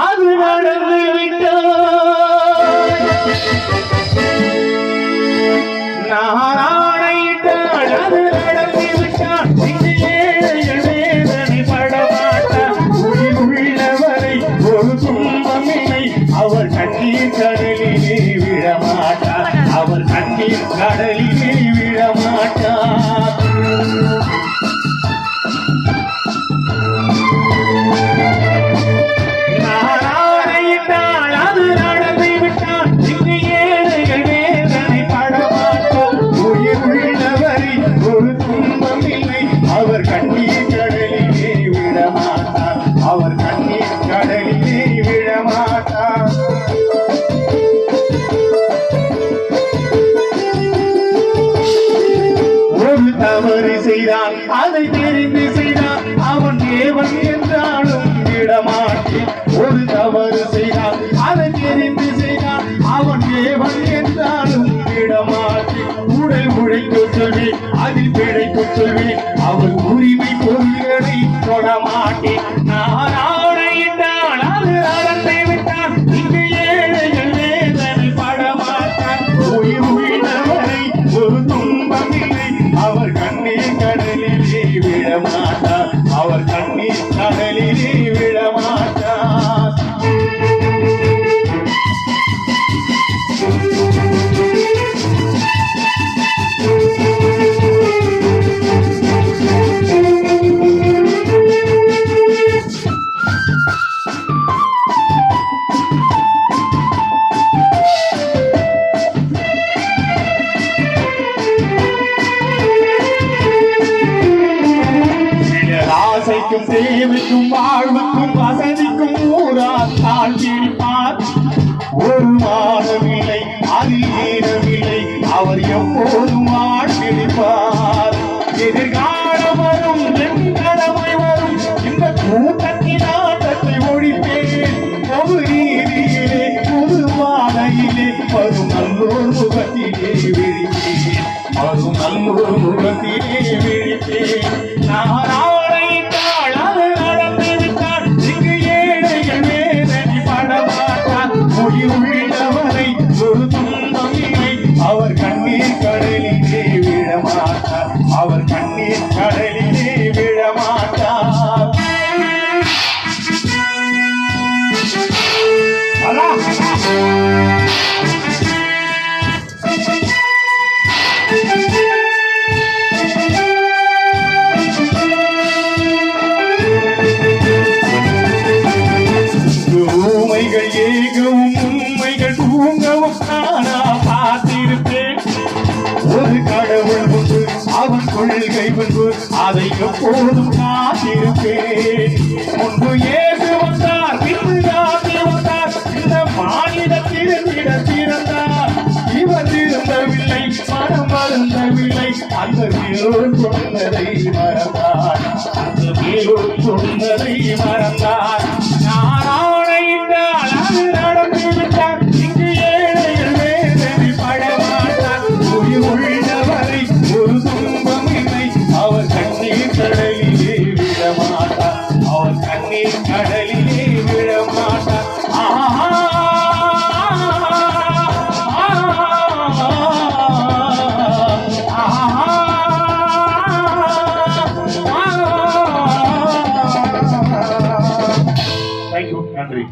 அது நடந்து விட்டால் நான் ஆணையிட்டால் அது நடந்து விட்டால் இங்கு ஏழைகள் வேதனை படமாட்டார். உயிர் உள்ளவரை ஒரு துன்பமில்லை, அவர் கண்ணீர் கடலிலே விழமாட்டார். அவர் கண்ணீர் கடலிலே விழமாட்டார். அவர் கண்ணீர் கடலிலே விழமாட்டார். அவர் கண்ணீர் கடலிலே விழமாட்டார். ஒரு தவறு செய்தான், அதை தெரிந்து செய்தான், அவன் தேவன் என்றாலும் விடமாட்டேன். ஒரு தவறு செய்தான், அதை தெரிந்து செய்தான், அவன் தேவன் என்றாலும் விடமாட்டேன். உடல் உழைக்க சொல்வேன், அதில் பிழைக்க சொல்வேன், அவள் உரிமை பொருள்களை தொடமாட்டேன். நான் ஆணையிட்டால் அது நடந்து விட்டால் இங்கு ஏழைகள் வேதனை படமாட்டார். உயிர் உள்ளவரை ஒரு துன்பமில்லை, அவர் கண்ணீர் கடலிலே விழமாட்டார். அவர் கண்ணீர் கடலிலே விழமாட்டார். ஆசைக்கும் தேவைக்கும் வாழ்வுக்கும் வசதிக்கும் ஊரால் தாழ் பிடிப்பார். ஒரு மாதமில்லை, அதில் ஈரமில்லை, அவர் எப்போதும் ஆட்பிடிப்பார். எதிர்காலம் வரும், என் கடமை வரும், இந்த கூட்டத்தின் ஆட்டத்தை ஒழிப்பேன். பொது நீதியிலே பொது மாலையிலே வரும் நல்லோர் முகத்திலே விழிப்பேன். வரும் நல்லோர் முகத்திலே விழிப்பேன். நான் உள்ளவரை ஒரு துன்பமில்லை, அவர் கண்ணீர் கடலிலே விழமாட்டார். அவர் கண்ணீர் கடலிலே விழமாட்டார். ஊமைகள் ஏகவும் உண்மைகள் தூங்கவும் நானா பார்த்திருப்பேன். ஒரு கடவுள் உண்டு, அவன் கொள்கை உண்டு, அதை எப்போதும் காத்திருப்பேன். முன்பு ஏது வந்தார், பின்பு யாரு வந்தார், இந்த மாநிலத்தில் திறந்தார். இவர் திருந்தவில்லை, மனம் வருந்தவில்லை, அந்த மேலோர் சொன்னதை மறந்தார். அந்த மேலோர் சொன்னதை மறந்தார். நான் ஆணையிட்டால் அது நடந்து விட்டார். இங்கு ஏழைகள் வேதனை படமாட்டார். உயிர் உள்ளவரை ஒரு துன்பமில்லை, அவர் கண்ணீர் கடலிலே விழமாட்டார். அவர் கண்ணீர் கடலிலே விழமாட்டார். நன்றி.